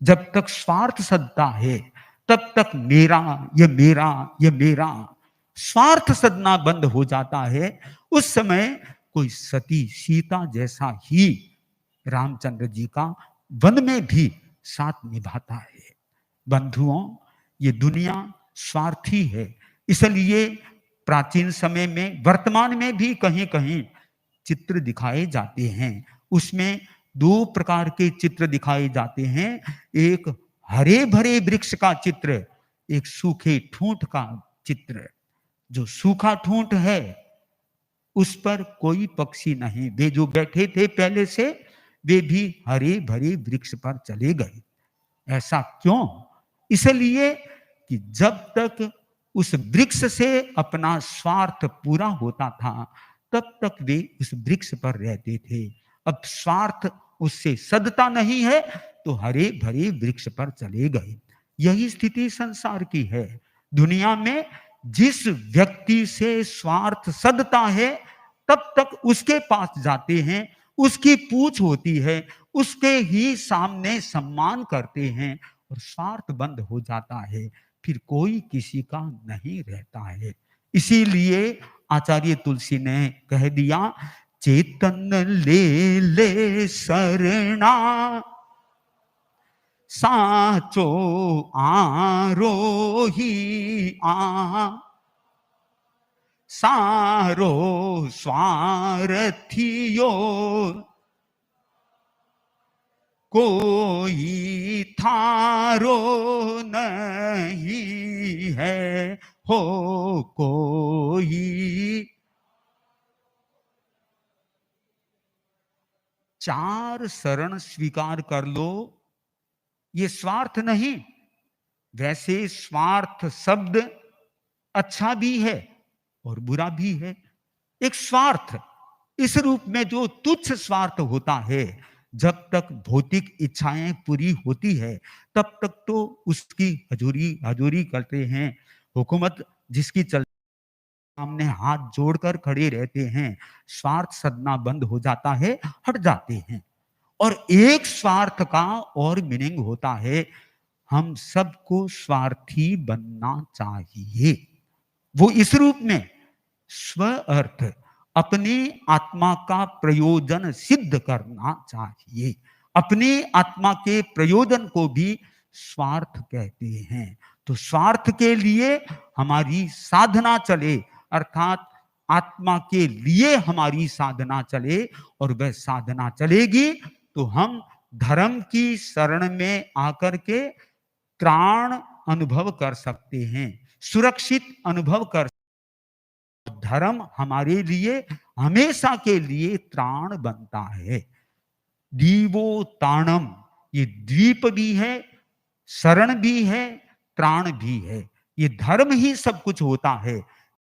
जब तक स्वार्थ सदता है तब तक मेरा, ये मेरा, ये मेरा। स्वार्थ सदना बंद हो जाता है, उस समय कोई सती सीता जैसा ही रामचंद्र जी का वन में भी साथ निभाता है। बंधुओं, ये दुनिया स्वार्थी है, इसलिए प्राचीन समय में, वर्तमान में भी कहीं कहीं चित्र दिखाए जाते हैं। उसमें दो प्रकार के चित्र दिखाए जाते हैं। एक हरे भरे वृक्ष का चित्र, एक सूखे ठूंठ का चित्र। जो सूखा ठूंठ है उस पर कोई पक्षी नहीं, वे जो बैठे थे पहले से वे भी हरे भरे वृक्ष पर चले गए। ऐसा क्यों? इसलिए कि जब तक उस वृक्ष से अपना स्वार्थ पूरा होता था तब तक वे उस वृक्ष पर रहते थे। अब स्वार्थ उससे सदता नहीं है तो हरे भरे वृक्ष पर चले गए। यही स्थिति संसार की है। दुनिया में जिस व्यक्ति से स्वार्थ सदता है तब तक उसके पास जाते हैं, उसकी पूछ होती है, उसके ही सामने सम्मान करते हैं, और स्वार्थ बंद हो जाता है, फिर कोई किसी का नहीं रहता है। इसीलिए आचार्य तुलसी ने कह दिया, चेतन ले ले शरणा साचो आरोही आ, सारो स्वार्थियो कोई थारो नहीं है हो कोई। चार शरण स्वीकार कर लो, ये स्वार्थ नहीं। वैसे स्वार्थ शब्द अच्छा भी है और बुरा भी है। एक स्वार्थ इस रूप में जो तुच्छ स्वार्थ होता है, जब तक भौतिक इच्छाएं पूरी होती है तब तक तो उसकी हजूरी हजूरी करते हैं। हुकूमत जिसकी चल सामने हाथ जोड़कर खड़े रहते हैं, स्वार्थ सदना बंद हो जाता है, हट जाते हैं। और एक स्वार्थ का और मीनिंग होता है, हम सबको स्वार्थी बनना चाहिए। वो इस रूप में स्व अर्थ, अपनी आत्मा का प्रयोजन सिद्ध करना चाहिए। अपनी आत्मा के प्रयोजन को भी स्वार्थ कहते हैं। तो स्वार्थ के लिए हमारी साधना चले, अर्थात आत्मा के लिए हमारी साधना चले, और वह साधना चलेगी तो हम धर्म की शरण में आकर के त्राण अनुभव कर सकते हैं, सुरक्षित अनुभव कर। धर्म हमारे लिए हमेशा के लिए त्राण बनता है। दीवो ताणम, ये द्वीप भी है, शरण भी है, त्राण भी है। ये धर्म ही सब कुछ होता है।